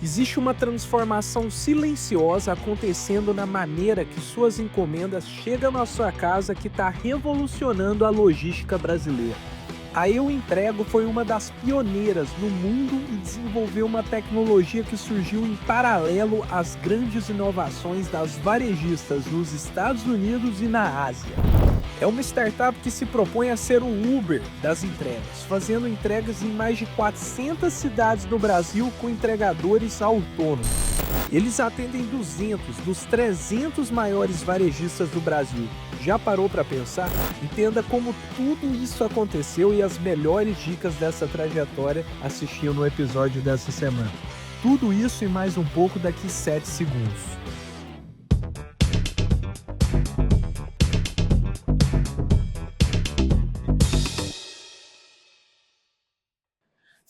Existe uma transformação silenciosa acontecendo na maneira que suas encomendas chegam na sua casa que está revolucionando a logística brasileira. A Eu Entrego foi uma das pioneiras no mundo e desenvolveu uma tecnologia que surgiu em paralelo às grandes inovações das varejistas nos Estados Unidos e na Ásia. É uma startup que se propõe a ser o Uber das entregas, fazendo entregas em mais de 400 cidades no Brasil com entregadores autônomos. Eles atendem 200 dos 300 maiores varejistas do Brasil. Já parou para pensar? Entenda como tudo isso aconteceu e as melhores dicas dessa trajetória assistindo no episódio dessa semana. Tudo isso e mais um pouco daqui 7 segundos.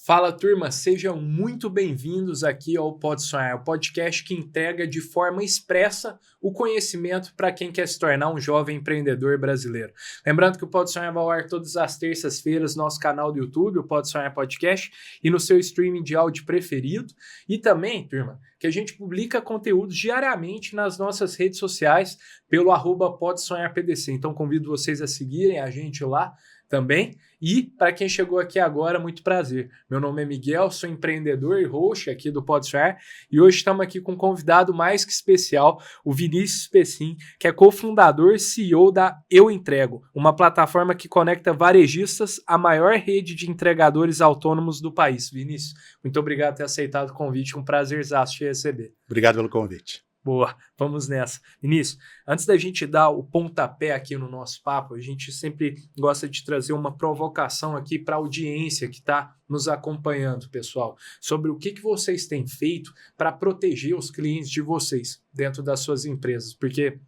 Fala, turma, sejam muito bem-vindos aqui ao Pode Sonhar, o podcast que entrega de forma expressa o conhecimento para quem quer se tornar um jovem empreendedor brasileiro. Lembrando que o Pode Sonhar vai ao ar todas as terças-feiras no nosso canal do YouTube, o Pode Sonhar Podcast, e no seu streaming de áudio preferido. E também, turma, que a gente publica conteúdo diariamente nas nossas redes sociais pelo @PodeSonharPDC. Então convido vocês a seguirem a gente lá também. E para quem chegou aqui agora, muito prazer. Meu nome é Miguel, sou empreendedor e host aqui do Pode Sonhar e hoje estamos aqui com um convidado mais que especial, o Vinícius Pecin, que é cofundador e CEO da Eu Entrego, uma plataforma que conecta varejistas à maior rede de entregadores autônomos do país. Vinícius, muito obrigado por ter aceitado o convite, um prazerzaço te receber. Obrigado pelo convite. Boa, vamos nessa. Vinícius, antes da gente dar o pontapé aqui no nosso papo, a gente sempre gosta de trazer uma provocação aqui para a audiência que está nos acompanhando, pessoal, sobre o que vocês têm feito para proteger os clientes de vocês dentro das suas empresas, porque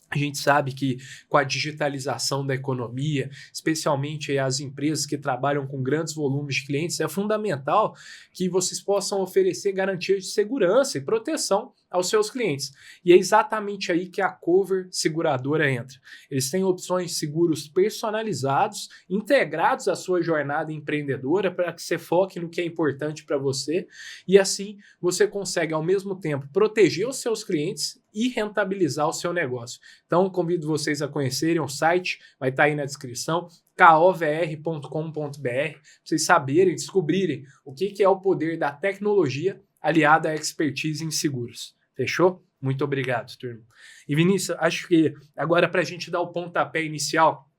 a gente sabe que com a digitalização da economia, especialmente as empresas que trabalham com grandes volumes de clientes, é fundamental que vocês possam oferecer garantias de segurança e proteção aos seus clientes. E é exatamente aí que a Cover Seguradora entra. Eles têm opções de seguros personalizados, integrados à sua jornada empreendedora para que você foque no que é importante para você e assim você consegue ao mesmo tempo proteger os seus clientes e rentabilizar o seu negócio. Então, convido vocês a conhecerem o site, vai estar aí na descrição, kovr.com.br, para vocês saberem, descobrirem o que é o poder da tecnologia aliada à expertise em seguros. Fechou? Muito obrigado, turma. E Vinícius, acho que agora para a gente dar o pontapé inicial,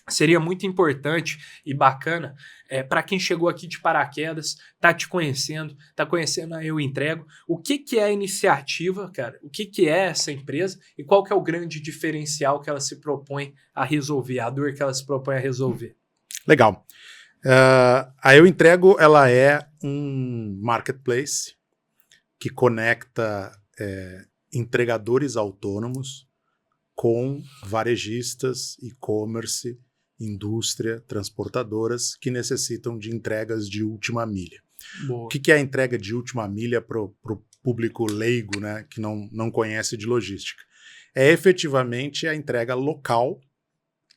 seria muito importante e bacana para quem chegou aqui de paraquedas, está te conhecendo, está conhecendo a Eu Entrego, o que é a iniciativa, cara? O que é essa empresa e qual que é o grande diferencial que ela se propõe a resolver, a dor que ela se propõe a resolver? Legal. A Eu Entrego, ela é um marketplace que conecta entregadores autônomos com varejistas, e-commerce, indústria, transportadoras que necessitam de entregas de última milha. Boa. O que é a entrega de última milha para o público leigo, né, que não conhece de logística? É efetivamente a entrega local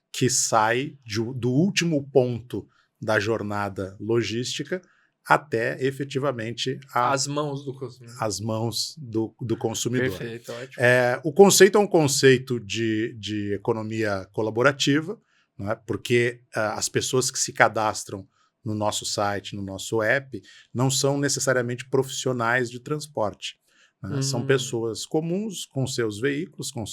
que sai do último ponto da jornada logística até efetivamente as mãos do consumidor. As mãos do consumidor. Perfeito, ótimo. O conceito é um conceito de economia colaborativa, né, porque as pessoas que se cadastram no nosso site, no nosso app, não são necessariamente profissionais de transporte. Né? São pessoas comuns com seus veículos, com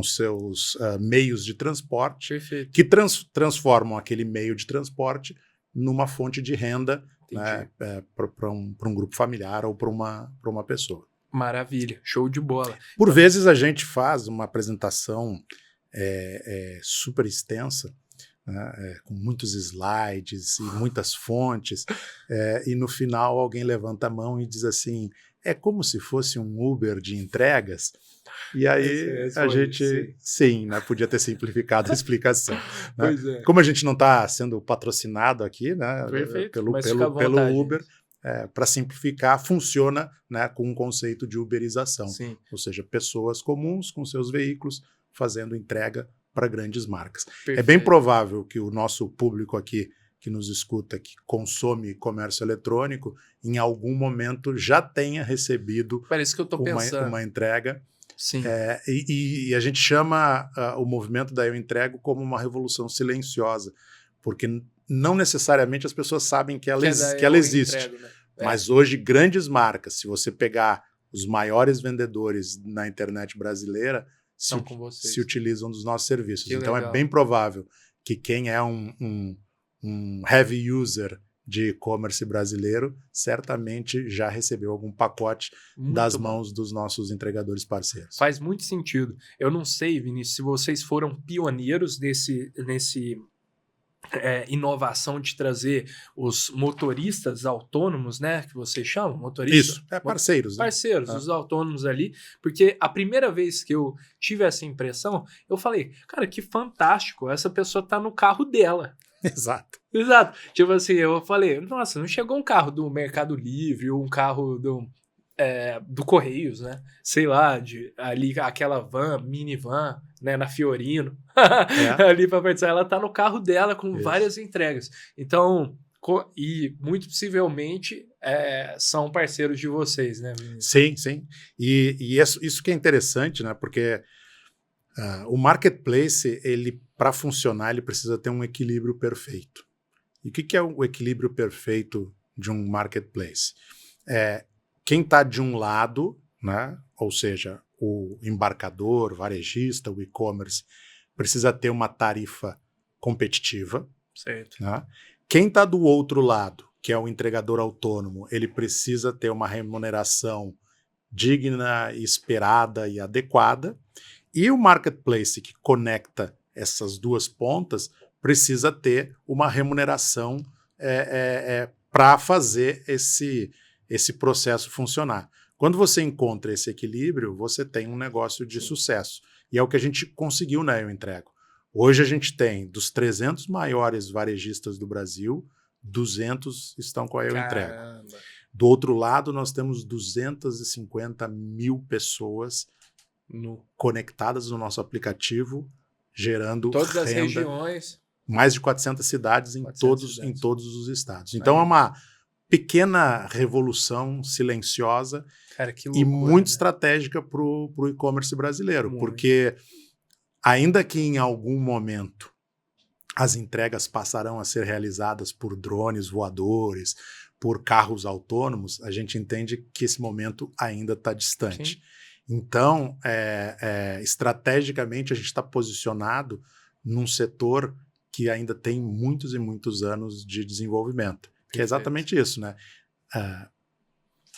seus meios de transporte, perfeito, que transformam aquele meio de transporte numa fonte de renda, né, para um grupo familiar ou para uma pessoa. Maravilha, show de bola. Por vezes a gente faz uma apresentação super extensa, né, com muitos slides e muitas fontes, e no final alguém levanta a mão e diz assim, é como se fosse um Uber de entregas. E aí a gente, sim, né, podia ter simplificado a explicação. Né? Como a gente não está sendo patrocinado aqui, né, pelo Uber, para simplificar, funciona, né, com um conceito de uberização. Sim. Ou seja, pessoas comuns com seus veículos fazendo entrega para grandes marcas. Perfeito. É bem provável que o nosso público aqui que nos escuta, que consome comércio eletrônico, em algum momento já tenha recebido Parece que eu estou pensando. uma entrega. Sim. E a gente chama o movimento da Eu Entrego como uma revolução silenciosa, porque não necessariamente as pessoas sabem que ela existe. Entrego, né? Mas hoje, grandes marcas, se você pegar os maiores vendedores na internet brasileira, se utilizam dos nossos serviços. Que então legal. É bem provável que quem é um heavy user de e-commerce brasileiro certamente já recebeu algum pacote das mãos dos nossos entregadores parceiros. Faz muito sentido. Eu não sei, Vinícius, se vocês foram pioneiros nesse inovação de trazer os motoristas autônomos, né, que vocês chamam, motoristas? Isso, parceiros. Né? Parceiros, os autônomos ali, porque a primeira vez que eu tive essa impressão, eu falei, cara, que fantástico, essa pessoa tá no carro dela. Exato. Tipo assim, eu falei, nossa, não chegou um carro do Mercado Livre ou um carro do Correios, né? Sei lá, ali aquela minivan, né, na Fiorino, ali para participar, ela tá no carro dela com várias entregas. Então, e muito possivelmente são parceiros de vocês, né? Sim. E isso que é interessante, né? Porque o marketplace, ele para funcionar, ele precisa ter um equilíbrio perfeito. E o que é o equilíbrio perfeito de um marketplace? Quem está de um lado, né, ou seja, o embarcador, o varejista, o e-commerce, precisa ter uma tarifa competitiva. Certo. Né? Quem está do outro lado, que é o entregador autônomo, ele precisa ter uma remuneração digna, esperada e adequada. E o marketplace que conecta essas duas pontas precisa ter uma remuneração para fazer esse processo funcionar. Quando você encontra esse equilíbrio, você tem um negócio de sucesso. E é o que a gente conseguiu na Eu Entrego. Hoje a gente tem, dos 300 maiores varejistas do Brasil, 200 estão com a Eu Entrego. Do outro lado, nós temos 250 mil pessoas conectadas no nosso aplicativo, gerando todas renda. As regiões. Mais de 400 cidades em todos os estados. Então é uma pequena revolução silenciosa. Cara, que loucura, e muito estratégica para o e-commerce brasileiro, porque ainda que em algum momento as entregas passarão a ser realizadas por drones voadores, por carros autônomos, a gente entende que esse momento ainda está distante. Sim. Então, estrategicamente, a gente está posicionado num setor que ainda tem muitos e muitos anos de desenvolvimento. Que é exatamente isso, né?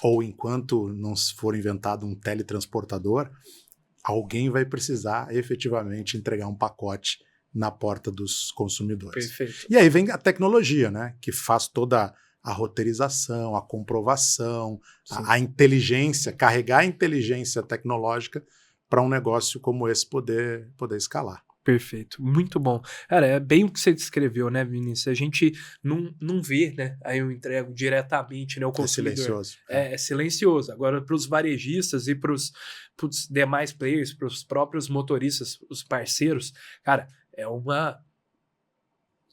Ou enquanto não for inventado um teletransportador, alguém vai precisar efetivamente entregar um pacote na porta dos consumidores. Perfeito. E aí vem a tecnologia, né? Que faz toda a roteirização, a comprovação, a inteligência, carregar a inteligência tecnológica para um negócio como esse poder escalar. Perfeito, muito bom. Cara, é bem o que você descreveu, né, Vinícius? A gente não vê, né? Aí eu entrego diretamente, né, o consumidor. É silencioso. É silencioso. Agora, para os varejistas e para os demais players, para os próprios motoristas, os parceiros, cara, é uma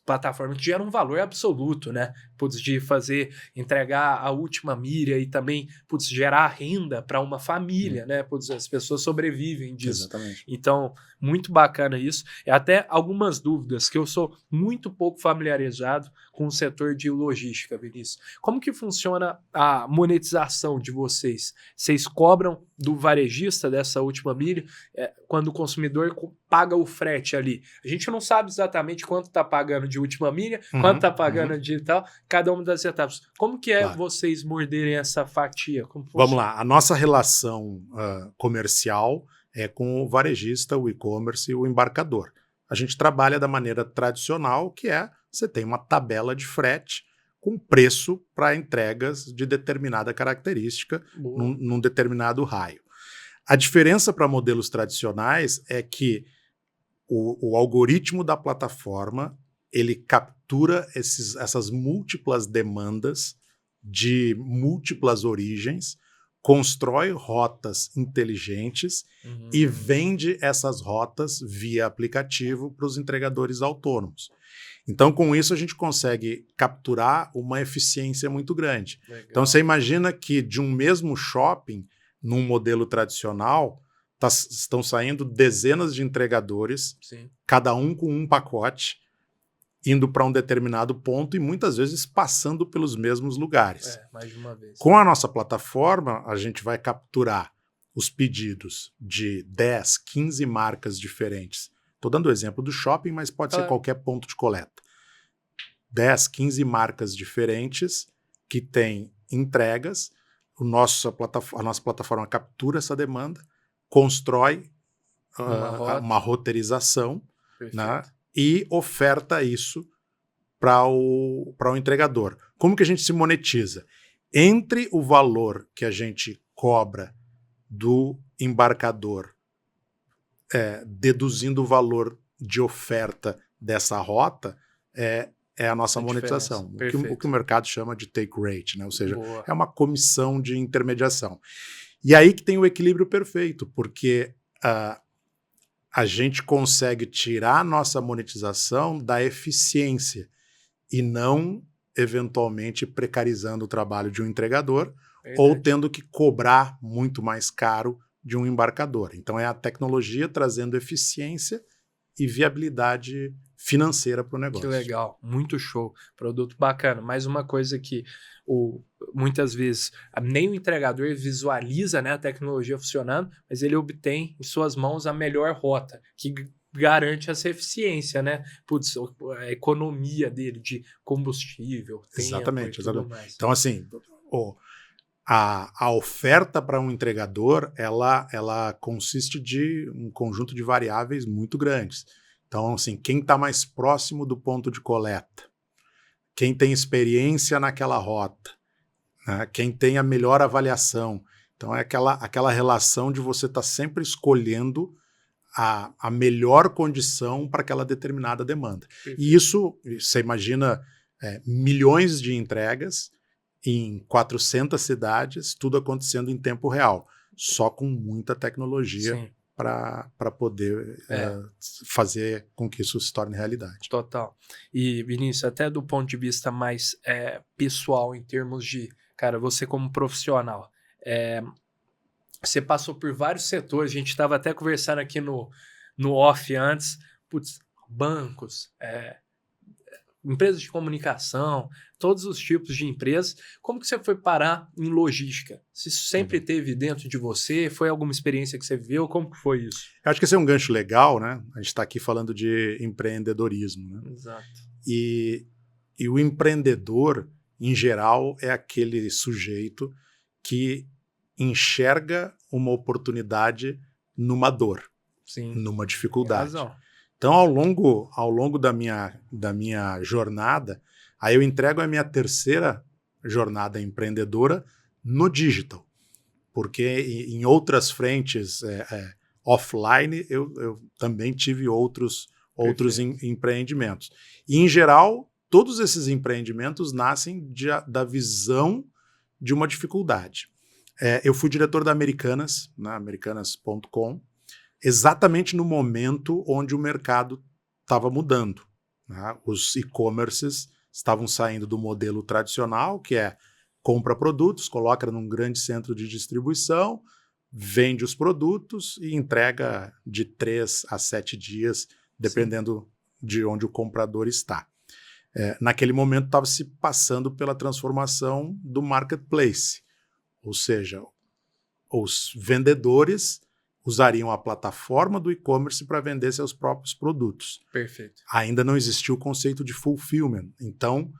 plataforma que gera um valor absoluto, né? De entregar a última milha e também gerar renda para uma família, né? As pessoas sobrevivem disso. Exatamente. Então, muito bacana isso. Até algumas dúvidas, que eu sou muito pouco familiarizado com o setor de logística, Vinícius. Como que funciona a monetização de vocês? Vocês cobram do varejista dessa última milha quando o consumidor paga o frete ali? A gente não sabe exatamente quanto está pagando de última milha, quanto está pagando de tal, cada uma das etapas. Como que é vocês morderem essa fatia? Vamos lá, a nossa relação comercial é com o varejista, o e-commerce e o embarcador. A gente trabalha da maneira tradicional, que você tem uma tabela de frete com preço para entregas de determinada característica num determinado raio. A diferença para modelos tradicionais é que o algoritmo da plataforma ele captura essas múltiplas demandas de múltiplas origens, constrói rotas inteligentes e vende essas rotas via aplicativo para os entregadores autônomos. Então, com isso, a gente consegue capturar uma eficiência muito grande. Legal. Então, você imagina que de um mesmo shopping, num modelo tradicional, estão saindo dezenas de entregadores, Sim. cada um com um pacote, indo para um determinado ponto e muitas vezes passando pelos mesmos lugares. Mais de uma vez. Com a nossa plataforma, a gente vai capturar os pedidos de 10, 15 marcas diferentes. Estou dando o exemplo do shopping, mas pode ser qualquer ponto de coleta. 10, 15 marcas diferentes que têm entregas. A nossa plataforma captura essa demanda, constrói uma roteirização, né, e oferta isso para o entregador. Como que a gente se monetiza? Entre o valor que a gente cobra do embarcador, deduzindo o valor de oferta dessa rota, é a nossa monetização. O que o mercado chama de take rate, né? Ou seja, é uma comissão de intermediação. E aí que tem o equilíbrio perfeito, porque a gente consegue tirar a nossa monetização da eficiência e não, eventualmente, precarizando o trabalho de um entregador ou tendo que cobrar muito mais caro de um embarcador. Então, é a tecnologia trazendo eficiência e viabilidade financeira para o negócio. Que legal, muito show, produto bacana. Mais uma coisa que muitas vezes nem o entregador visualiza, né, a tecnologia funcionando, mas ele obtém em suas mãos a melhor rota, que garante essa eficiência, né? Putz, a economia dele de combustível, exatamente, tempo e tudo mais. Então, assim, a oferta para um entregador, ela consiste de um conjunto de variáveis muito grandes. Então, assim, quem está mais próximo do ponto de coleta, quem tem experiência naquela rota, né? Quem tem a melhor avaliação. Então, é aquela relação de você estar sempre escolhendo a melhor condição para aquela determinada demanda. Perfeito. E isso, você imagina, milhões de entregas em 400 cidades, tudo acontecendo em tempo real, só com muita tecnologia para poder fazer com que isso se torne realidade. Total. E, Vinícius, até do ponto de vista mais pessoal, em termos de, cara, você como profissional, você passou por vários setores, a gente estava até conversando aqui no off antes, bancos, empresas de comunicação, todos os tipos de empresas. Como que você foi parar em logística? Se isso sempre teve dentro de você? Foi alguma experiência que você viveu? Como que foi isso? Eu acho que esse é um gancho legal, né? A gente está aqui falando de empreendedorismo, né? Exato. E o empreendedor, em geral, é aquele sujeito que enxerga uma oportunidade numa dor, numa dificuldade. Tem razão. Então, ao longo da minha jornada, aí eu entrego a minha terceira jornada empreendedora no digital, porque em outras frentes offline eu também tive outros empreendimentos. E, em geral, todos esses empreendimentos nascem da visão de uma dificuldade. Eu fui diretor da Americanas, na Americanas.com, exatamente no momento onde o mercado estava mudando, né? Os e-commerces estavam saindo do modelo tradicional, que é compra produtos, coloca num grande centro de distribuição, vende os produtos e entrega de 3 a 7 dias, dependendo de onde o comprador está. Naquele momento estava se passando pela transformação do marketplace, ou seja, os vendedores usariam a plataforma do e-commerce para vender seus próprios produtos. Perfeito. Ainda não existia o conceito de fulfillment. Então,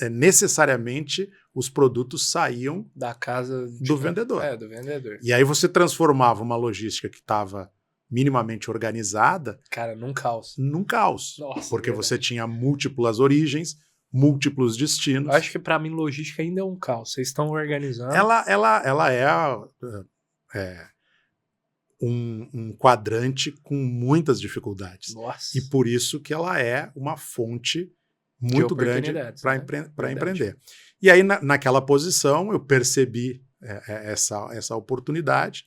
necessariamente, os produtos saíam da casa do vendedor. Do vendedor. E aí você transformava uma logística que estava minimamente organizada... Cara, num caos. Num caos. Nossa, porque você tinha múltiplas origens, múltiplos destinos. Eu acho que para mim logística ainda é um caos. Vocês estão organizando. Ela é um quadrante com muitas dificuldades. Nossa. E por isso que ela é uma fonte muito grande para empreender. E aí, naquela posição, eu percebi essa oportunidade.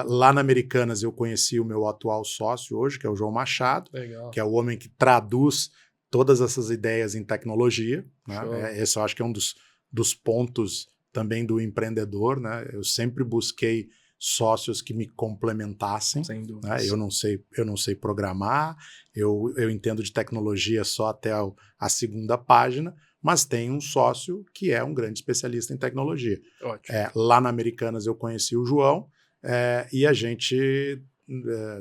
Lá na Americanas, eu conheci o meu atual sócio hoje, que é o João Machado, Legal. que é o homem que traduz todas essas ideias em tecnologia, né? Show. Esse eu acho que é um dos pontos também do empreendedor, né? Eu sempre busquei sócios que me complementassem, Sem né? dúvidas. Eu não sei programar, eu entendo de tecnologia só até a segunda página, mas tem um sócio que é um grande especialista em tecnologia. Ótimo. Lá na Americanas eu conheci o João e a gente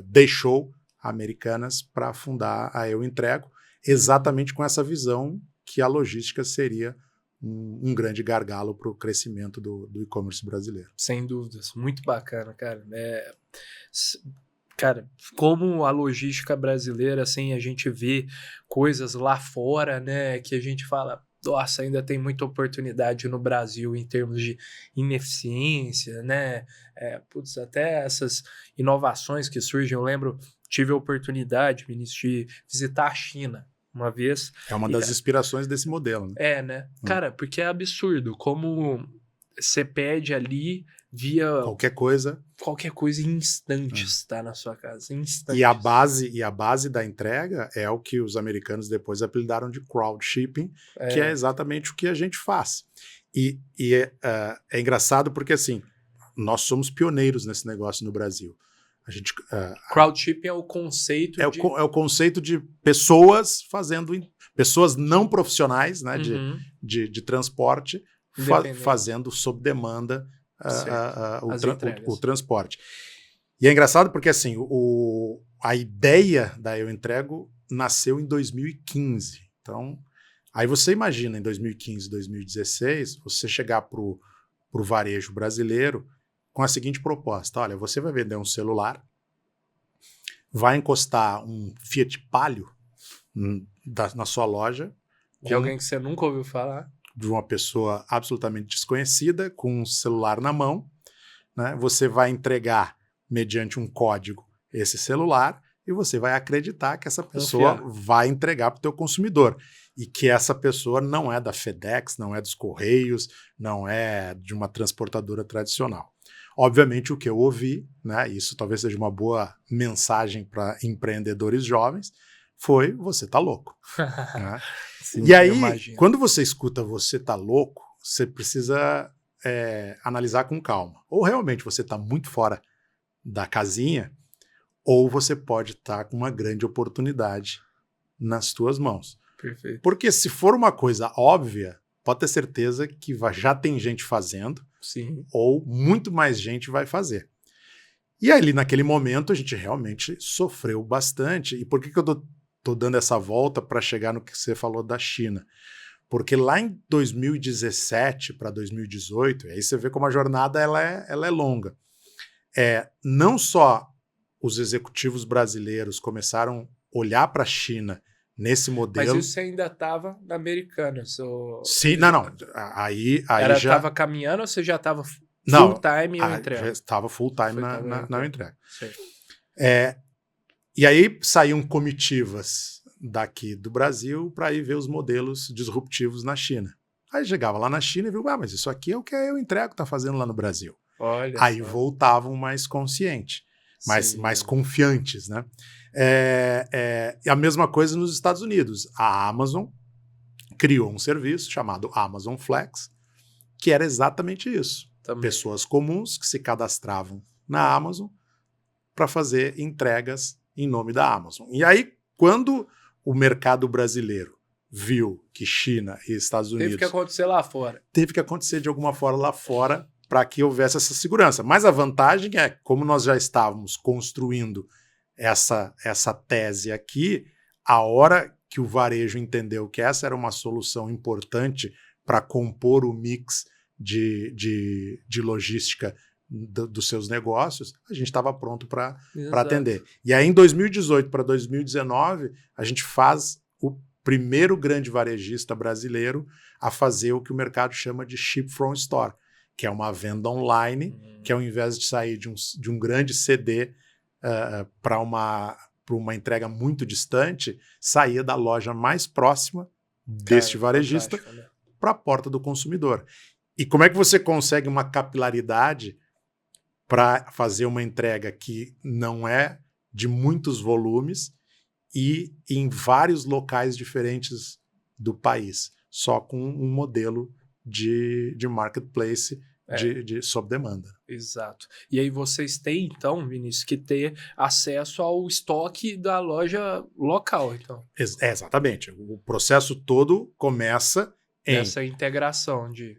deixou a Americanas para fundar a Eu Entrego, exatamente com essa visão que a logística seria um grande gargalo para o crescimento do e-commerce brasileiro. Sem dúvidas, muito bacana, cara. Cara, como a logística brasileira, assim, a gente vê coisas lá fora, né, que a gente fala, nossa, ainda tem muita oportunidade no Brasil em termos de ineficiência, né, putz, até essas inovações que surgem, eu lembro, tive a oportunidade, Vinícius, de visitar a China uma vez. É uma das inspirações desse modelo, né? Né? Cara, porque é absurdo como você pede ali via Qualquer coisa em instantes, tá na sua casa, em instantes. E a base da entrega é o que os americanos depois apelidaram de crowd shipping, que é exatamente o que a gente faz. E é engraçado porque, assim, nós somos pioneiros nesse negócio no Brasil. A gente, crowd shipping é o conceito é o conceito de pessoas pessoas não profissionais, né, de transporte, fazendo sob demanda o transporte. E é engraçado porque, assim, a ideia da Eu Entrego nasceu em 2015. Então, aí você imagina, em 2015, 2016, você chegar para o varejo brasileiro com a seguinte proposta: olha, você vai vender um celular, vai encostar um Fiat Palio na sua loja. De alguém que você nunca ouviu falar. De uma pessoa absolutamente desconhecida, com um celular na mão, né? Você vai entregar, mediante um código, esse celular e você vai acreditar que essa pessoa vai entregar para o teu consumidor. E que essa pessoa não é da FedEx, não é dos Correios, não é de uma transportadora tradicional. Obviamente, o que eu ouvi, né, isso talvez seja uma boa mensagem para empreendedores jovens, foi: você tá louco. Né? Sim, e aí, quando você escuta "você tá louco", você precisa analisar com calma. Ou realmente você está muito fora da casinha, ou você pode estar com uma grande oportunidade nas tuas mãos. Perfeito. Porque se for uma coisa óbvia, pode ter certeza que já tem gente fazendo. Sim. Ou muito mais gente vai fazer. E ali, naquele momento, a gente realmente sofreu bastante. E por que eu tô dando essa volta para chegar no que você falou da China? Porque lá em 2017 para 2018, aí você vê como a jornada ela é longa. Não só os executivos brasileiros começaram a olhar para a China nesse modelo. Mas isso você ainda estava na Americanas? Sim, não. Aí já estava caminhando ou você já estava full time em entrega? Já estava full time na entrega. Sei. E aí saíam comitivas daqui do Brasil para ir ver os modelos disruptivos na China. Aí chegava lá na China e viu: mas isso aqui é o que a Eu Entrego está fazendo lá no Brasil. Olha aí só. Voltavam mais conscientes, mais confiantes, né? E a mesma coisa nos Estados Unidos. A Amazon criou um serviço chamado Amazon Flex, que era exatamente isso. Também. Pessoas comuns que se cadastravam na Amazon para fazer entregas em nome da Amazon. E aí, quando o mercado brasileiro viu que China e Estados Unidos... Teve que acontecer lá fora. Teve que acontecer de alguma forma lá fora para que houvesse essa segurança. Mas a vantagem é, como nós já estávamos construindo essa tese aqui, a hora que o varejo entendeu que essa era uma solução importante para compor o mix de logística dos seus negócios, a gente estava pronto para atender. E aí, em 2018 para 2019, a gente faz o primeiro grande varejista brasileiro a fazer o que o mercado chama de Ship from Store, que é uma venda online, que ao invés de sair de um grande CD para uma entrega muito distante, saía da loja mais próxima deste varejista para a porta do consumidor. E como é que você consegue uma capilaridade para fazer uma entrega que não é de muitos volumes e em vários locais diferentes do país, só com um modelo de marketplace sob demanda. Exato. E aí vocês têm, então, Vinícius, que ter acesso ao estoque da loja local, então. Exatamente. O processo todo começa Essa integração de...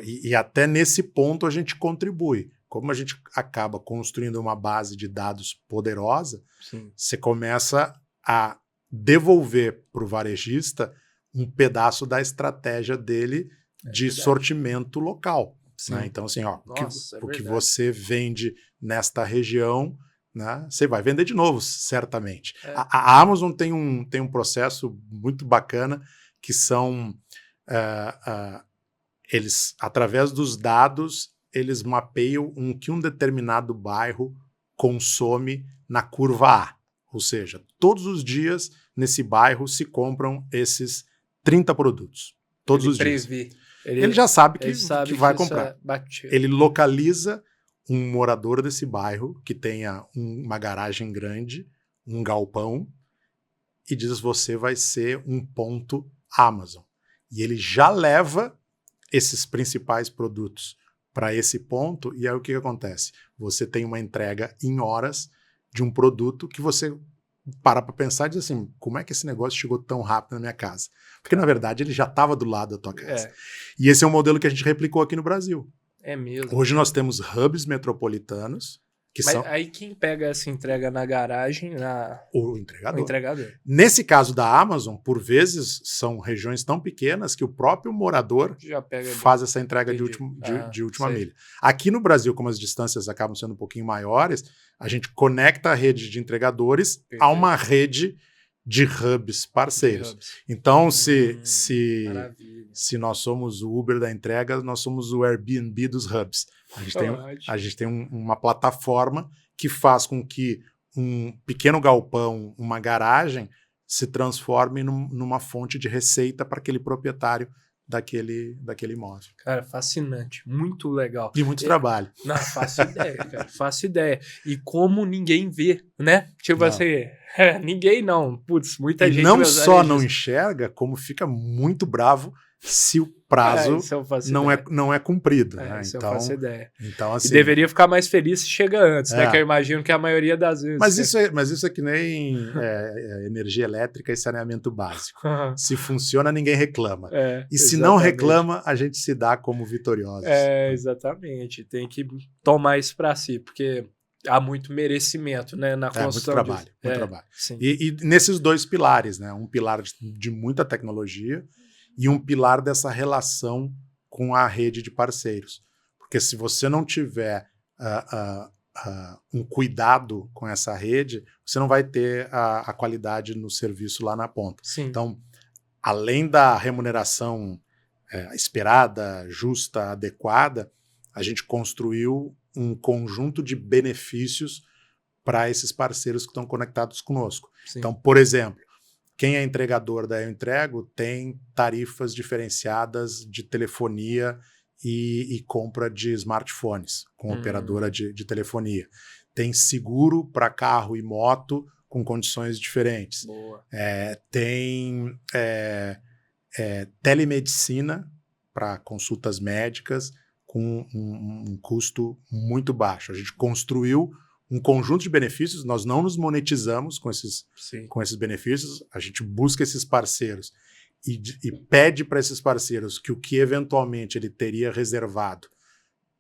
E até nesse ponto a gente contribui. Como a gente acaba construindo uma base de dados poderosa, Sim. você começa a devolver para o varejista um pedaço da estratégia dele de sortimento local. Né? Então, assim, o que você vende nesta região, né, você vai vender de novo, certamente. A Amazon tem um processo muito bacana que são... eles, através dos dados, eles mapeiam que um determinado bairro consome na curva A. Ou seja, todos os dias nesse bairro se compram esses 30 produtos. Todos os dias. Ele já sabe que vai comprar. Ele localiza um morador desse bairro que tenha uma garagem grande, um galpão, e diz: você vai ser um ponto Amazon. E ele já leva esses principais produtos para esse ponto, e aí o que acontece? Você tem uma entrega em horas de um produto que você para pensar e diz assim: como é que esse negócio chegou tão rápido na minha casa? Porque, na verdade, ele já estava do lado da tua casa. E esse é um modelo que a gente replicou aqui no Brasil. É mesmo. Hoje nós temos hubs metropolitanos que Mas são... aí quem pega essa entrega na garagem? O entregador. O entregador. Nesse caso da Amazon, por vezes, são regiões tão pequenas que o próprio morador já pega faz essa entrega de última milha. Aqui no Brasil, como as distâncias acabam sendo um pouquinho maiores, a gente conecta a rede de entregadores a uma rede de hubs parceiros. Então, se nós somos o Uber da entrega, nós somos o Airbnb dos hubs. A gente tem uma plataforma que faz com que um pequeno galpão, uma garagem, se transforme numa fonte de receita para aquele proprietário daquele imóvel. Cara, fascinante, muito legal. E muito trabalho. Não, faço ideia, cara, faço ideia. E como ninguém vê, né? Tipo assim, ninguém não. Putz, muita gente... E não só não enxerga, como fica muito bravo se o prazo não é cumprido. Né? Isso então, eu faço ideia. Então, assim, e deveria ficar mais feliz se chega antes, né? Que eu imagino que a maioria das vezes... Mas isso é que nem energia elétrica e saneamento básico. Se funciona, ninguém reclama. E se não reclama, a gente se dá como vitoriosos. Exatamente. Tem que tomar isso para si, porque há muito merecimento, né, na construção. Muito trabalho. E nesses dois pilares, né? Um pilar de muita tecnologia e um pilar dessa relação com a rede de parceiros. Porque se você não tiver um cuidado com essa rede, você não vai ter a qualidade no serviço lá na ponta. Sim. Então, além da remuneração esperada, justa, adequada, a gente construiu um conjunto de benefícios para esses parceiros que estão conectados conosco. Sim. Então, por exemplo, quem é entregador da Eu Entrego tem tarifas diferenciadas de telefonia e compra de smartphones com operadora de telefonia. Tem seguro para carro e moto com condições diferentes. Boa. Tem telemedicina para consultas médicas com um custo muito baixo. A gente construiu um conjunto de benefícios, nós não nos monetizamos com esses benefícios, a gente busca esses parceiros e pede para esses parceiros que o que eventualmente ele teria reservado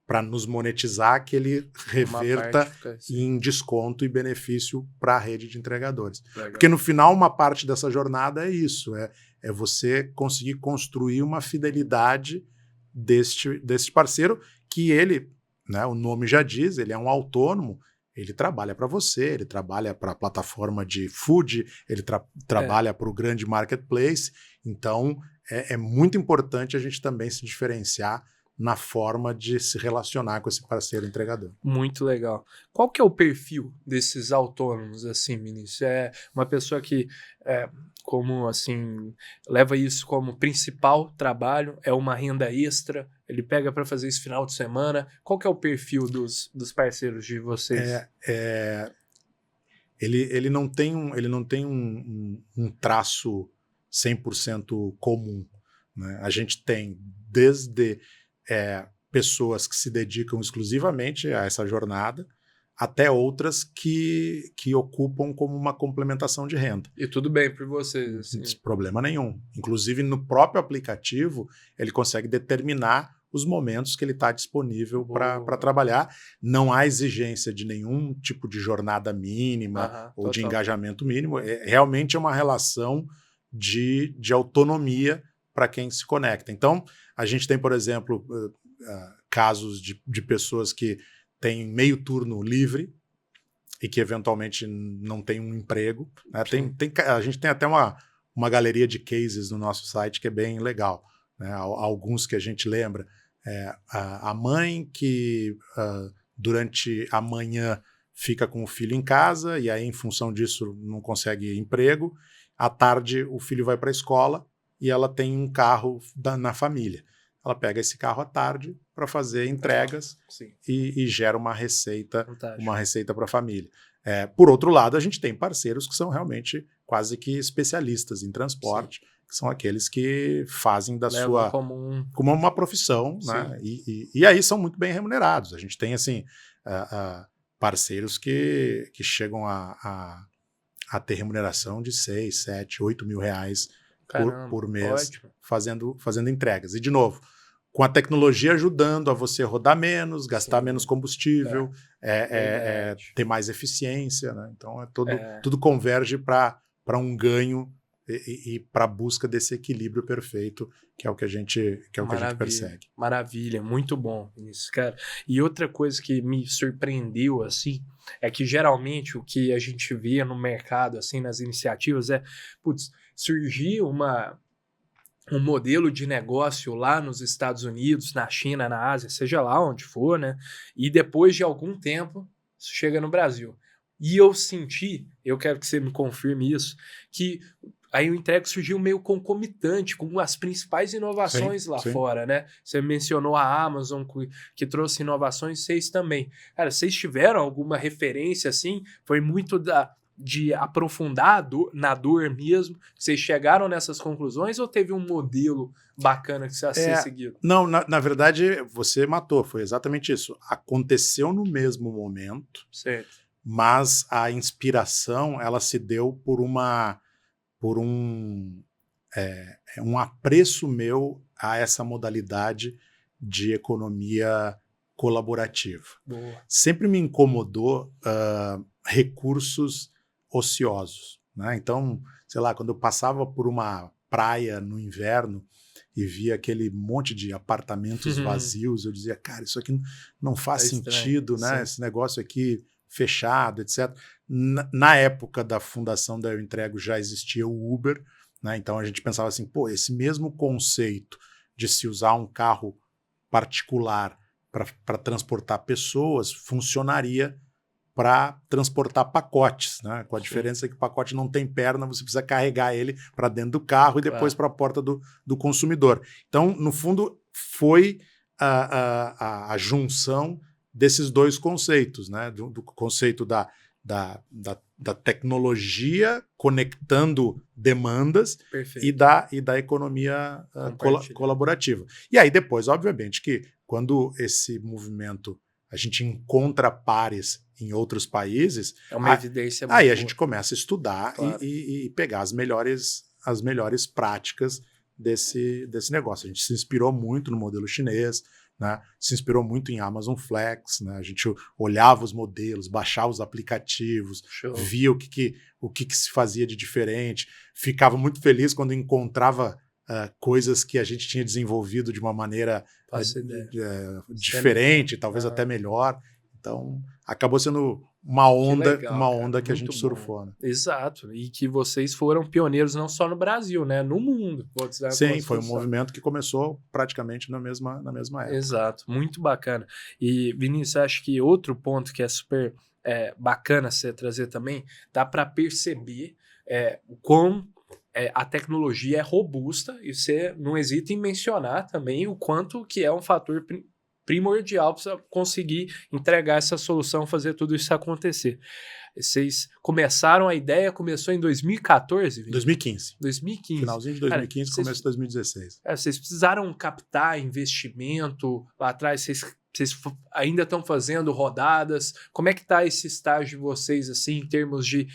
para nos monetizar, que ele reverta em desconto e benefício para a rede de entregadores. Legal. Porque no final uma parte dessa jornada é isso, é você conseguir construir uma fidelidade deste parceiro que ele, né, o nome já diz, ele é um autônomo. Ele trabalha para você, ele trabalha para a plataforma de food, ele trabalha para o grande marketplace. Então, é muito importante a gente também se diferenciar na forma de se relacionar com esse parceiro entregador. Muito legal. Qual que é o perfil desses autônomos, assim, Vinícius? É uma pessoa que, como assim, leva isso como principal trabalho, é uma renda extra, ele pega para fazer isso final de semana. Qual que é o perfil dos parceiros de vocês? ele não tem um traço 100% comum, né? A gente tem desde pessoas que se dedicam exclusivamente a essa jornada, até outras que ocupam como uma complementação de renda. E tudo bem por vocês, assim. Sem problema nenhum. Inclusive, no próprio aplicativo, ele consegue determinar os momentos que ele está disponível para trabalhar. Não há exigência de nenhum tipo de jornada mínima ou de engajamento mínimo. Realmente é uma relação de autonomia para quem se conecta. Então, a gente tem, por exemplo, casos de pessoas que têm meio turno livre e que eventualmente não tem um emprego, né? A gente tem até uma galeria de cases no nosso site que é bem legal, né? Alguns que a gente lembra. A mãe que durante a manhã fica com o filho em casa e aí, em função disso, não consegue emprego. À tarde, o filho vai para a escola e ela tem um carro na família. Ela pega esse carro à tarde para fazer entregas e gera uma receita para a família. Por outro lado, a gente tem parceiros que são realmente quase que especialistas em transporte, que são aqueles que fazem da sua como uma profissão, né? E aí são muito bem remunerados. A gente tem assim parceiros que chegam a ter remuneração de 6, 7, 8 mil reais por mês fazendo entregas. E, de novo, com a tecnologia ajudando a você rodar menos, gastar menos combustível, ter mais eficiência, né? Então, tudo converge para um ganho e para a busca desse equilíbrio perfeito, que é o que a gente persegue. Maravilha, muito bom isso, cara. E outra coisa que me surpreendeu, assim, é que geralmente o que a gente vê no mercado, assim, nas iniciativas surgir um modelo de negócio lá nos Estados Unidos, na China, na Ásia, seja lá onde for, né? E depois de algum tempo, isso chega no Brasil. E eu quero que você me confirme isso, que aí o Entrego surgiu meio concomitante com as principais inovações lá fora, né? Você mencionou a Amazon, que trouxe inovações, vocês também. Cara, vocês tiveram alguma referência, assim? Foi muito de aprofundar na dor mesmo? Vocês chegaram nessas conclusões ou teve um modelo bacana que você ser seguido? Não, na verdade, você matou. Foi exatamente isso. Aconteceu no mesmo momento, certo, mas a inspiração ela se deu por um apreço meu a essa modalidade de economia colaborativa. Boa. Sempre me incomodou recursos ociosos, né? Então, sei lá, quando eu passava por uma praia no inverno e via aquele monte de apartamentos vazios, eu dizia, cara, isso aqui não faz sentido, né? Esse negócio aqui fechado, etc. Na época da fundação da Eu Entrego já existia o Uber, né? Então a gente pensava assim, esse mesmo conceito de se usar um carro particular para transportar pessoas funcionaria para transportar pacotes, né? Com a diferença que o pacote não tem perna, você precisa carregar ele para dentro do carro e depois para a porta do consumidor. Então, no fundo, foi a junção desses dois conceitos, né? Do conceito da tecnologia conectando demandas e da economia colaborativa. E aí depois, obviamente, que quando esse movimento a gente encontra pares em outros países, é uma evidência muito aí a boa. gente começa a estudar e pegar as melhores práticas desse negócio. A gente se inspirou muito no modelo chinês, né? Se inspirou muito em Amazon Flex, né? A gente olhava os modelos, baixava os aplicativos, via o que se fazia de diferente, ficava muito feliz quando encontrava coisas que a gente tinha desenvolvido de uma maneira diferente, talvez até melhor. Então, acabou sendo uma onda que a gente surfou. Né? Exato, e que vocês foram pioneiros não só no Brasil, né? No mundo. Sim, foi um movimento que começou praticamente na mesma época. Exato, muito bacana. E, Vinícius, acho que outro ponto que é super bacana você trazer também, dá para perceber o quão a tecnologia é robusta, e você não hesita em mencionar também o quanto que é um fator primordial para conseguir entregar essa solução, fazer tudo isso acontecer. Vocês começaram, a ideia começou em 2014? 2015. 2015. Finalzinho de 2015, Cara, começo de 2016. Vocês precisaram captar investimento lá atrás, vocês ainda estão fazendo rodadas? Como é que está esse estágio de vocês, assim, em termos de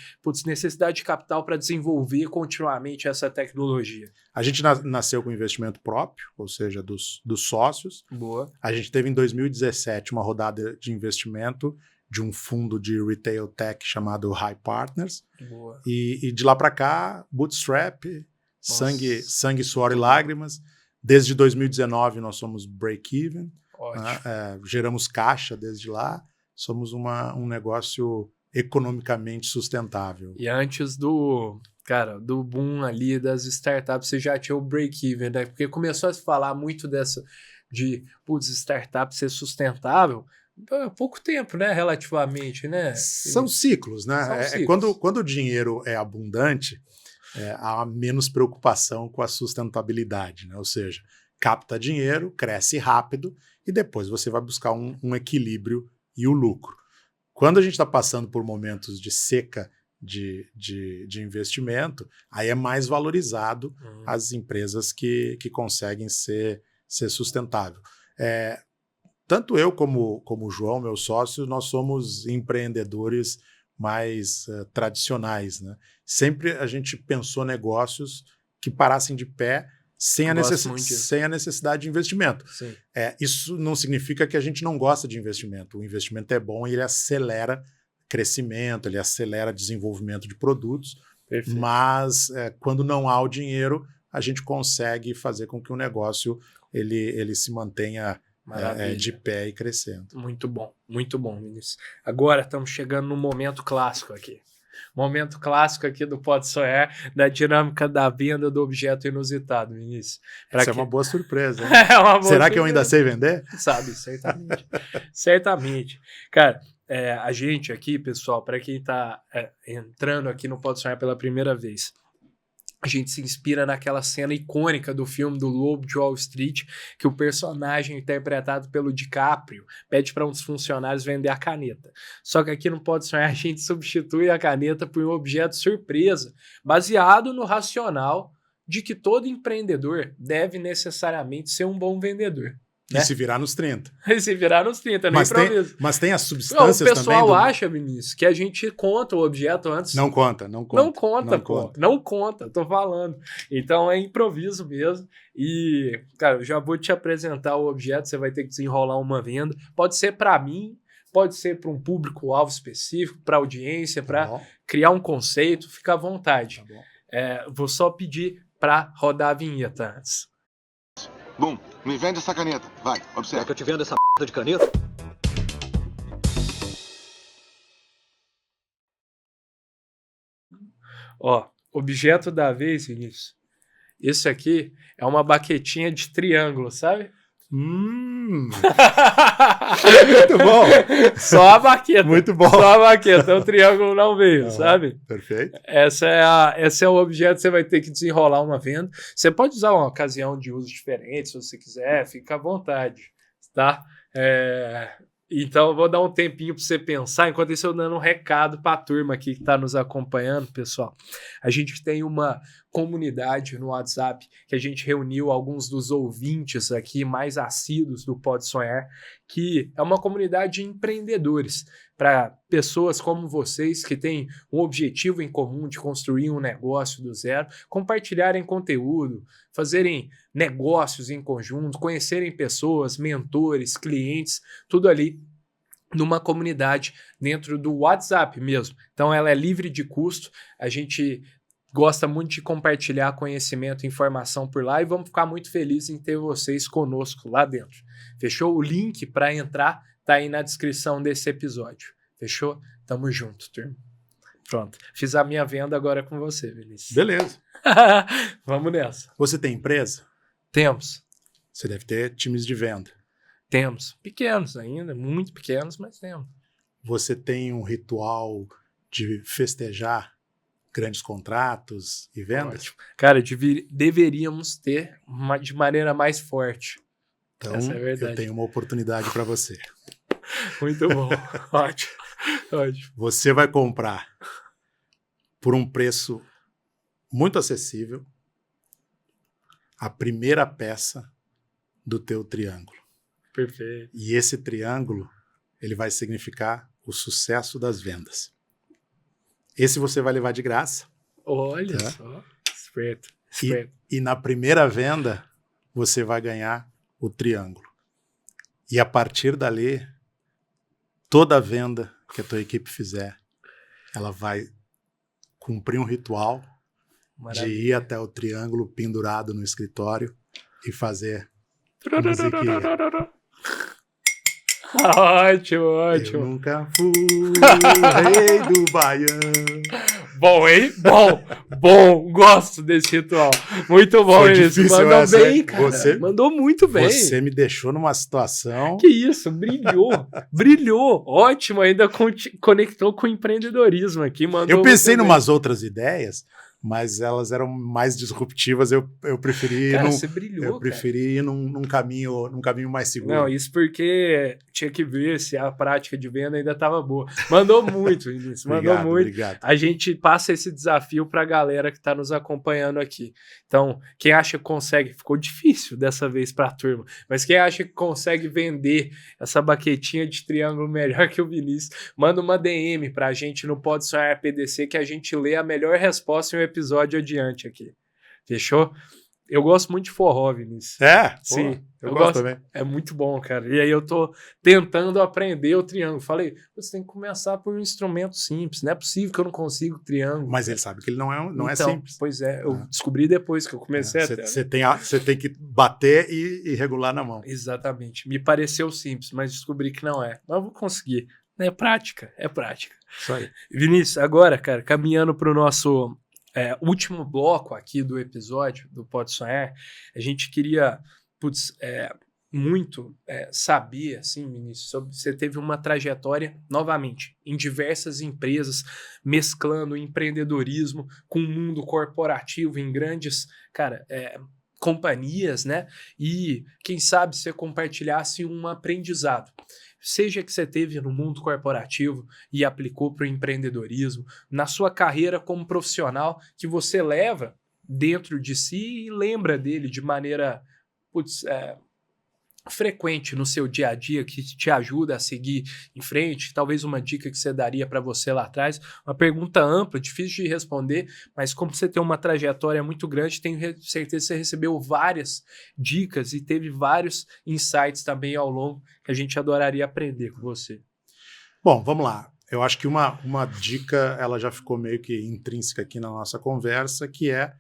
necessidade de capital para desenvolver continuamente essa tecnologia? A gente nasceu com investimento próprio, ou seja, dos sócios. Boa. A gente teve em 2017 uma rodada de investimento de um fundo de retail tech chamado High Partners. Boa. E de lá para cá, bootstrap, sangue, suor e lágrimas. Desde 2019 nós somos break-even. Geramos caixa desde lá. Somos um negócio economicamente sustentável. E antes do boom ali das startups, você já tinha o break-even, né? Porque começou a se falar muito de startup ser sustentável há pouco tempo, né? Relativamente, né? São ciclos, né? São ciclos. Quando o dinheiro é abundante, há menos preocupação com a sustentabilidade, né? Ou seja, capta dinheiro, cresce rápido e depois você vai buscar um equilíbrio e o lucro. Quando a gente está passando por momentos de seca de investimento, aí é mais valorizado as empresas que conseguem ser sustentável. Tanto eu como o João, meu sócio, nós somos empreendedores mais tradicionais, né? Sempre a gente pensou negócios que parassem de pé sem a necessidade de investimento. Isso não significa que a gente não gosta de investimento. O investimento é bom e ele acelera crescimento, ele acelera desenvolvimento de produtos. Perfeito. Mas quando não há o dinheiro, a gente consegue fazer com que o negócio ele se mantenha de pé e crescendo. Muito bom, Vinícius. Agora estamos chegando no momento clássico aqui. Momento clássico aqui do Pode Sonhar, da dinâmica da venda do objeto inusitado, Vinícius. Isso é uma boa surpresa. Será que eu ainda sei vender? Sabe, certamente. Certamente. Cara, a gente aqui, pessoal, para quem está entrando aqui no Pode Sonhar pela primeira vez, a gente se inspira naquela cena icônica do filme do Lobo de Wall Street, que o personagem interpretado pelo DiCaprio pede para um dos funcionários vender a caneta. Só que aqui no Pode Sonhar a gente substitui a caneta por um objeto surpresa, baseado no racional de que todo empreendedor deve necessariamente ser um bom vendedor. E se virar nos 30. E se virar nos 30, não improviso. Mas tem as substâncias também. O pessoal acha, Vinícius, que a gente conta o objeto antes. Não conta. Não conta, tô falando. Então é improviso mesmo. E, cara, eu já vou te apresentar o objeto, você vai ter que desenrolar uma venda. Pode ser para mim, pode ser para um público-alvo específico, para audiência, para criar um conceito, fica à vontade. Vou só pedir para rodar a vinheta antes. Bom, me vende essa caneta. Vai, observa. Quer que eu te venda essa p*** de caneta? Objeto da vez, Vinícius. Isso aqui é uma baquetinha de triângulo, sabe? Muito bom. Só a baqueta. Muito bom. Só a baqueta. O triângulo não veio, sabe? Perfeito. Esse é o objeto que você vai ter que desenrolar uma venda. Você pode usar uma ocasião de uso diferente, se você quiser. Fica à vontade, tá? Então, eu vou dar um tempinho para você pensar. Enquanto isso, eu dando um recado para a turma aqui que está nos acompanhando, pessoal. A gente tem uma comunidade no WhatsApp que a gente reuniu alguns dos ouvintes aqui mais assíduos do Pode Sonhar, que é uma comunidade de empreendedores, para pessoas como vocês que têm um objetivo em comum de construir um negócio do zero, compartilharem conteúdo, fazerem negócios em conjunto, conhecerem pessoas, mentores, clientes, tudo ali numa comunidade dentro do WhatsApp mesmo. Então ela é livre de custo, a gente gosta muito de compartilhar conhecimento e informação por lá e vamos ficar muito felizes em ter vocês conosco lá dentro. Fechou? O link para entrar tá aí na descrição desse episódio. Fechou? Tamo junto, turma. Pronto. Fiz a minha venda agora com você, Vinícius. Beleza. Vamos nessa. Você tem empresa? Temos. Você deve ter times de venda. Temos. Pequenos ainda, muito pequenos, mas temos. Você tem um ritual de festejar grandes contratos e vendas? Ótimo. Cara, deveríamos ter de maneira mais forte. Então, Essa é verdade. eu tenho uma oportunidade para você. Muito bom. Ótimo. Ótimo. Você vai comprar por um preço muito acessível a primeira peça do teu triângulo. Perfeito. E esse triângulo, ele vai significar o sucesso das vendas. Esse você vai levar de graça. Olha Tá. só. Esperto. Esperto. E na primeira venda, você vai ganhar o triângulo. E a partir dali, toda venda que a tua equipe fizer, ela vai cumprir um ritual de ir até o triângulo pendurado no escritório e fazer a musiquinha. Ótimo, Eu ótimo. nunca fui rei do Baião. Bom, hein? Bom. Gosto desse ritual. Muito bom, Foi Vinícius. difícil Mandou essa, bem, hein? cara. Mandou muito bem. Você me deixou numa situação... Que isso, brilhou. Ótimo, ainda conectou com o empreendedorismo aqui. Mandou Eu pensei muito bem. numas outras ideias, mas elas eram mais disruptivas. Eu preferi Cara, não. você brilhou, Eu preferi ir num caminho mais seguro. Não, isso porque tinha que ver se a prática de venda ainda estava boa. Mandou muito, Vinícius. Mandou muito. Obrigado. A gente passa esse desafio para a galera que está nos acompanhando aqui. Então, quem acha que consegue, ficou difícil dessa vez para a turma, mas quem acha que consegue vender essa baquetinha de triângulo melhor que o Vinícius, manda uma DM para a gente no Pode Sonhar PDC que a gente lê a melhor resposta em um episódio adiante aqui. Fechou? Eu gosto muito de forró, Vinícius. Sim, Pô, eu gosto também. É muito bom, cara. E aí eu tô tentando aprender o triângulo. Falei, você tem que começar por um instrumento simples. Não é possível que eu não consiga o triângulo. Mas ele sabe que ele não é Então, simples. Pois é, eu descobri depois que eu comecei até. Você tem que bater e regular na mão. Exatamente. Me pareceu simples, mas descobri que não é. Mas eu vou conseguir. É prática. Isso aí. Vinícius, agora, cara, caminhando para o nosso último bloco aqui do episódio do Pode Sonhar, a gente queria muito saber, assim, Vinícius, sobre você teve uma trajetória, novamente, em diversas empresas, mesclando empreendedorismo com o mundo corporativo em grandes, companhias, né? E quem sabe você compartilhasse um aprendizado. Seja que você teve no mundo corporativo e aplicou para o empreendedorismo, na sua carreira como profissional, que você leva dentro de si e lembra dele de maneira frequente no seu dia a dia, que te ajuda a seguir em frente, talvez uma dica que você daria para você lá atrás, uma pergunta ampla, difícil de responder, mas como você tem uma trajetória muito grande, tenho certeza que você recebeu várias dicas e teve vários insights também ao longo que a gente adoraria aprender com você. Bom, vamos lá. Eu acho que uma dica, ela já ficou meio que intrínseca aqui na nossa conversa, que é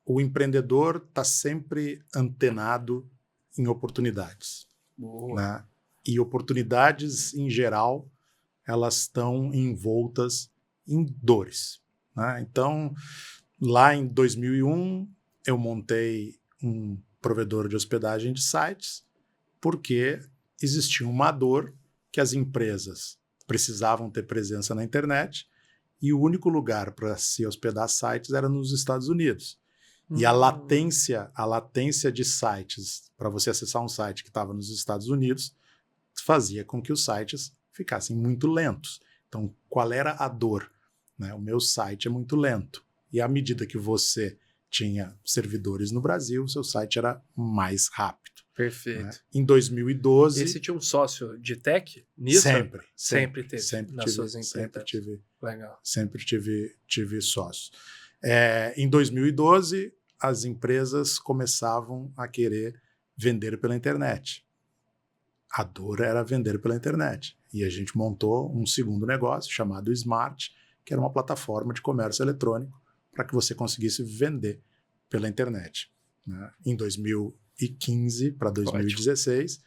o empreendedor está sempre antenado em oportunidades. Né? E oportunidades, em geral, elas estão envoltas em dores. Né? Então, lá em 2001, eu montei um provedor de hospedagem de sites, porque existia uma dor que as empresas precisavam ter presença na internet e o único lugar para se hospedar sites era nos Estados Unidos. E a latência de sites, para você acessar um site que estava nos Estados Unidos, fazia com que os sites ficassem muito lentos. Então, qual era a dor? Né? O meu site é muito lento. E à medida que você tinha servidores no Brasil, o seu site era mais rápido. Perfeito. Né? Em 2012... Esse tinha um sócio de tech nisso? Sempre teve. Legal. Sempre tive sócio. Em 2012, as empresas começavam a querer vender pela internet. A dor era vender pela internet. E a gente montou um segundo negócio chamado Smart, que era uma plataforma de comércio eletrônico para que você conseguisse vender pela internet. Né? Em 2015 para 2016,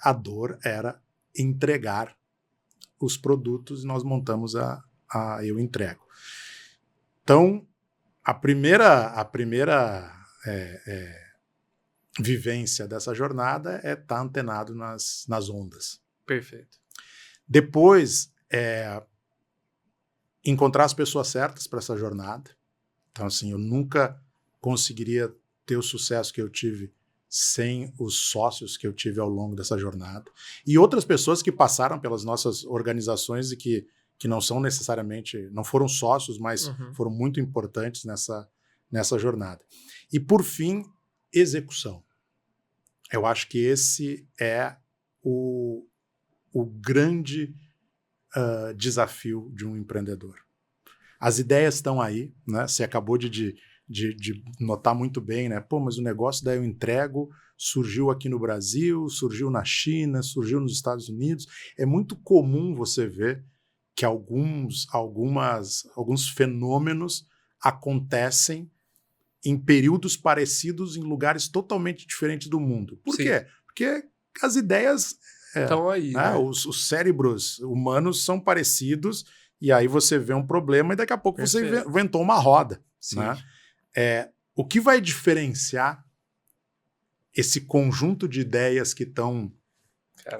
a dor era entregar os produtos e nós montamos a Eu Entrego. Então, a primeira vivência dessa jornada é estar antenado nas ondas. Perfeito. Depois, encontrar as pessoas certas para essa jornada. Então, assim, eu nunca conseguiria ter o sucesso que eu tive sem os sócios que eu tive ao longo dessa jornada, e outras pessoas que passaram pelas nossas organizações e que não são necessariamente, não foram sócios, mas foram muito importantes nessa jornada. E, por fim, execução. Eu acho que esse é o grande desafio de um empreendedor. As ideias estão aí, né? Você acabou de notar muito bem, né? Pô, mas o negócio daí eu entrego, surgiu aqui no Brasil, surgiu na China, surgiu nos Estados Unidos. É muito comum você ver que alguns fenômenos acontecem em períodos parecidos em lugares totalmente diferentes do mundo. Por quê? Porque as ideias... Estão aí, né? Os cérebros humanos são parecidos e aí você vê um problema e daqui a pouco você inventou uma roda. Né? O que vai diferenciar esse conjunto de ideias que estão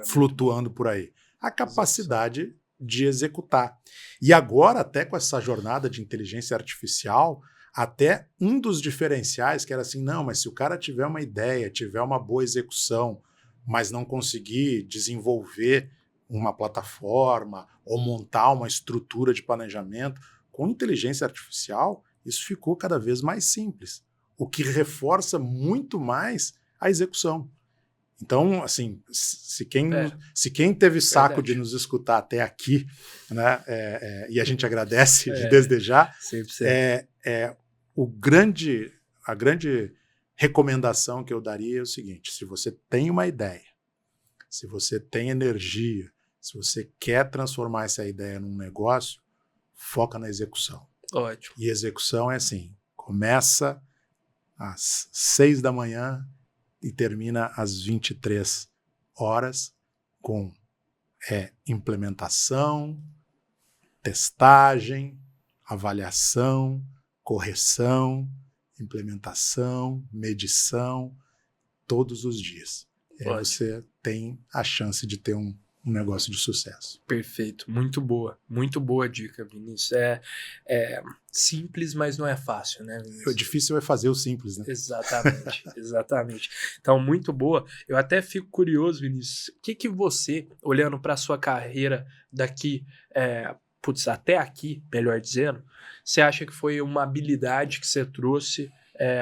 flutuando por aí? A capacidade de executar. E agora, até com essa jornada de inteligência artificial, até um dos diferenciais que era assim, não, mas se o cara tiver uma ideia, tiver uma boa execução, mas não conseguir desenvolver uma plataforma ou montar uma estrutura de planejamento, com inteligência artificial, isso ficou cada vez mais simples, o que reforça muito mais a execução. Então, assim, se quem teve saco de nos escutar até aqui, né, e a gente agradece desde já, a grande recomendação que eu daria é o seguinte: se você tem uma ideia, se você tem energia, se você quer transformar essa ideia num negócio, foca na execução. Ótimo. E execução é assim, começa às 6 da manhã e termina às 23 horas com implementação, testagem, avaliação, correção, implementação, medição, todos os dias. E aí você tem a chance de ter um negócio de sucesso. Perfeito, muito boa dica, Vinícius. É simples, mas não é fácil, né, Vinícius? O difícil é fazer o simples, né? Exatamente. Então, muito boa. Eu até fico curioso, Vinícius, o que você, olhando para a sua carreira daqui, até aqui, melhor dizendo, você acha que foi uma habilidade que você trouxe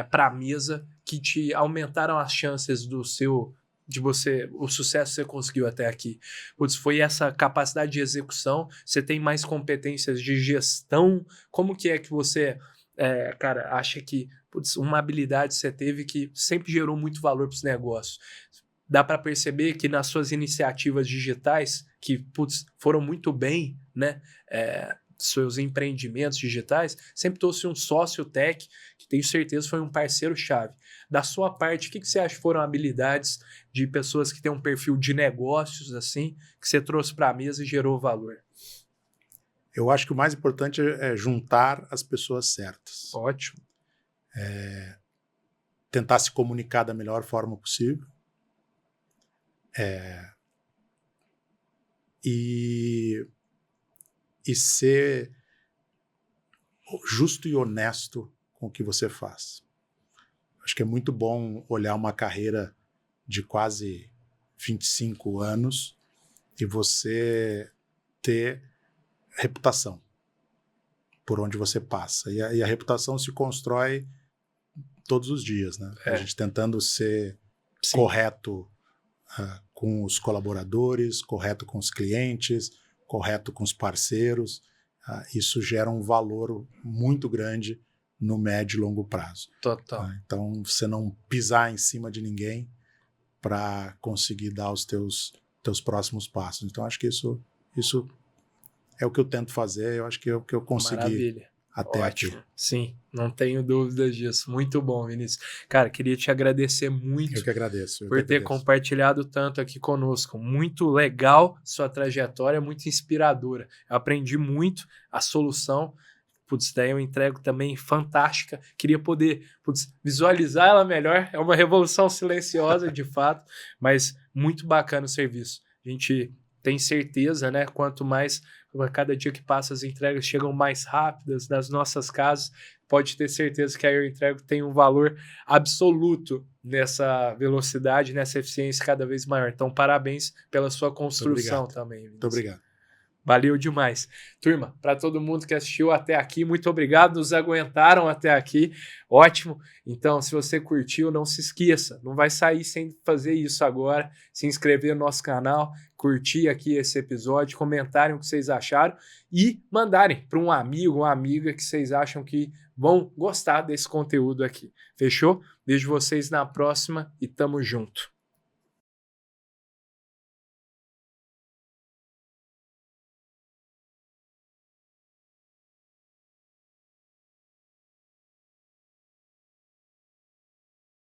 para a mesa que te aumentaram as chances o sucesso que você conseguiu até aqui? Foi essa capacidade de execução? Você tem mais competências de gestão? Como que é que você, acha que uma habilidade que você teve que sempre gerou muito valor para os negócios? Dá para perceber que nas suas iniciativas digitais, que foram muito bem, né? Seus empreendimentos digitais, sempre trouxe um sócio tech, que tenho certeza foi um parceiro-chave. Da sua parte, o que você acha que foram habilidades de pessoas que têm um perfil de negócios, assim, que você trouxe para a mesa e gerou valor? Eu acho que o mais importante é juntar as pessoas certas. Ótimo. Tentar se comunicar da melhor forma possível. E ser justo e honesto com o que você faz. Acho que é muito bom olhar uma carreira de quase 25 anos e você ter reputação por onde você passa. E a reputação se constrói todos os dias, né? A gente tentando ser correto com os colaboradores, correto com os clientes, correto com os parceiros. Isso gera um valor muito grande no médio e longo prazo. Total. Então, você não pisar em cima de ninguém para conseguir dar os teus próximos passos. Então, acho que isso é o que eu tento fazer, eu acho que é o que eu consegui. Maravilha. Até Ótimo. aqui. Sim, não tenho dúvidas disso. Muito bom, Vinícius. Cara, queria te agradecer muito. Eu que agradeço. Por ter compartilhado tanto aqui conosco. Muito legal sua trajetória, muito inspiradora. Eu aprendi muito a solução. Daí eu entrego também fantástica. Queria poder visualizar ela melhor. É uma revolução silenciosa, de fato, mas muito bacana o serviço. A gente tem certeza, né? Quanto mais, a cada dia que passa, as entregas chegam mais rápidas nas nossas casas, pode ter certeza que a Eu Entrego tem um valor absoluto nessa velocidade, nessa eficiência cada vez maior. Então, parabéns pela sua construção também, Vinícius. Muito obrigado. Valeu demais. Turma, para todo mundo que assistiu até aqui, muito obrigado, nos aguentaram até aqui, ótimo. Então, se você curtiu, não se esqueça, não vai sair sem fazer isso agora, se inscrever no nosso canal, curtir aqui esse episódio, comentarem o que vocês acharam e mandarem para um amigo, uma amiga que vocês acham que vão gostar desse conteúdo aqui. Fechou? Vejo vocês na próxima e tamo junto.